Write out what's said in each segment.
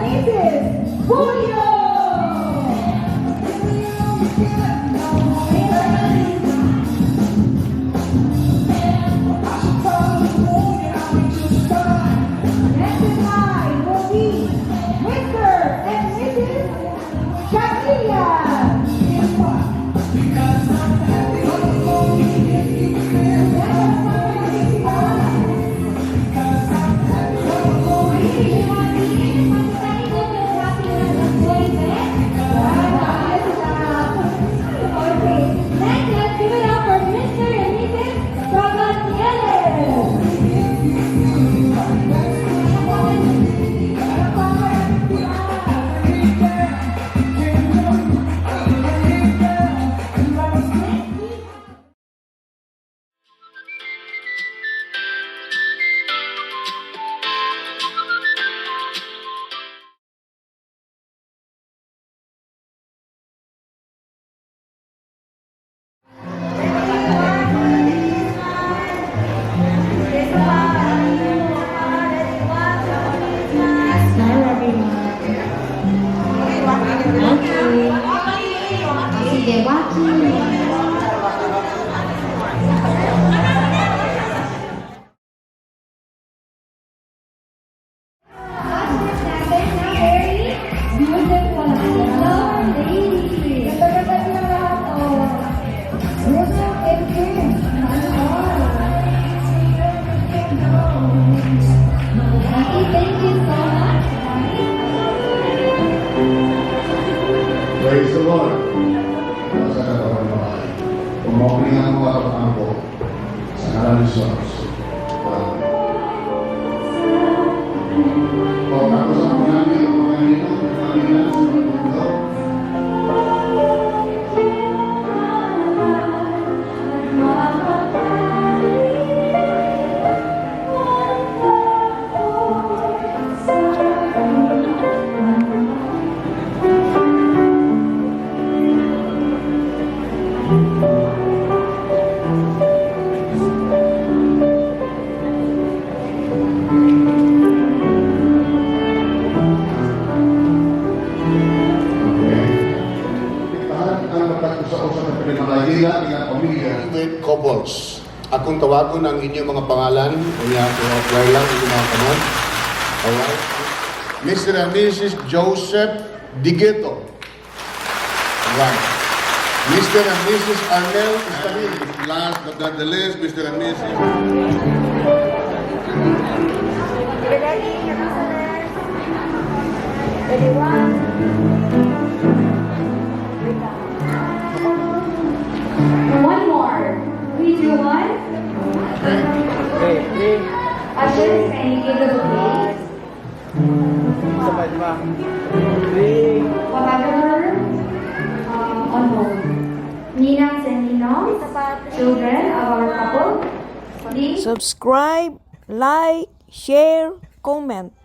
Mrs. Julio! Next in line will be Mr. and Mrs. Shakira. Praise the Lord. Sa katawan ng bahay. Pumokiling ang mga kapatangko sa ngalan ni Jesus. O, tapos ang pangangin, ang pangangin sa mundo. Couples. Akong tawagon ang inyong mga pangalan. Kanya ako apply lang inyong mga pangalan. Alright. Mr. and Mrs. Joseph Digueto. Alright. Mr. and Mrs. Arnel Estamil. Last but not the least, Mr. and Mrs. One more. 3, 2, 1. Ushers, can you give the bouquets? Photographer, on hold. Ninangs and ninongs, children of our couple, please. Subscribe, like, share, comment.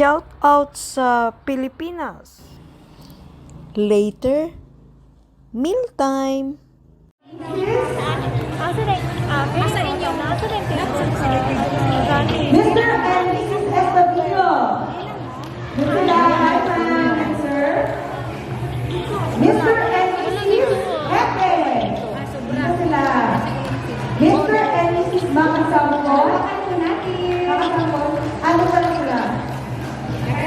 shout out sa Pilipinas. Later, mealtime. Mr. and Mrs. Estabino. Mr. and sir. Mr. and Mrs. Hepe. Dito sila. Mr. and Mrs. Makasampon. Makasampon. Ano pa lang sila?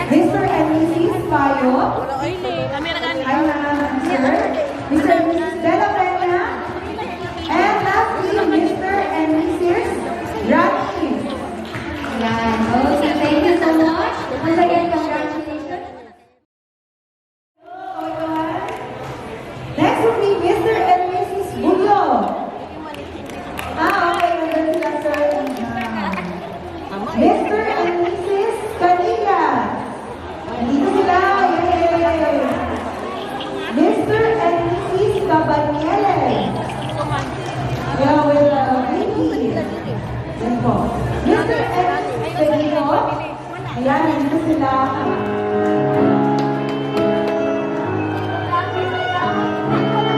Mr. and Mrs. Payo. Ay na, sir. Mr. and Mrs. Dela Pena. And lastly, Mr. and Mrs. Rani. Yan. Okay, thank you so much. Once again, congratulations. Next will be Mr. and Mrs. Bullo. Okay. Nandun sila, sir. Mr. and Mrs. Canilla. Dito sila. Yay! Mr. and Mrs. Cabanieles. Yeah, with Vicky. Yan po. Mr. and Mrs. Benito. Ayan, nandito sila.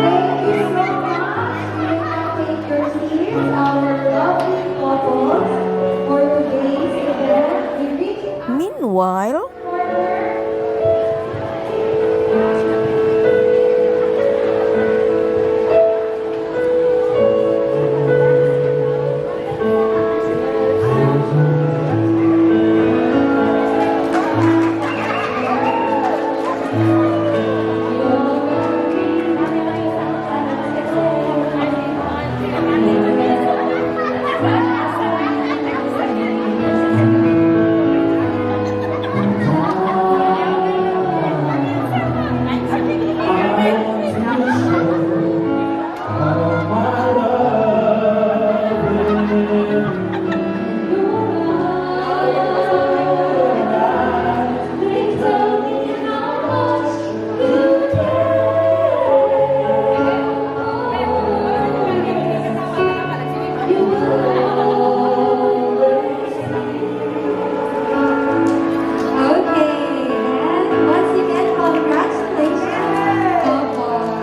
Thank you so much. We will now take your seats. Our lovely couples for today's event. We reach Meanwhile,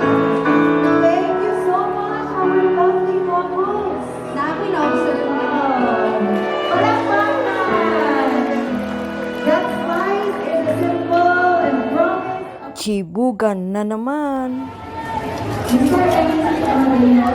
Thank you so much, our lovely couples. Palakpakan! That's nice and simple and promise. chibugan na naman. Mr. and Mrs. Amelino.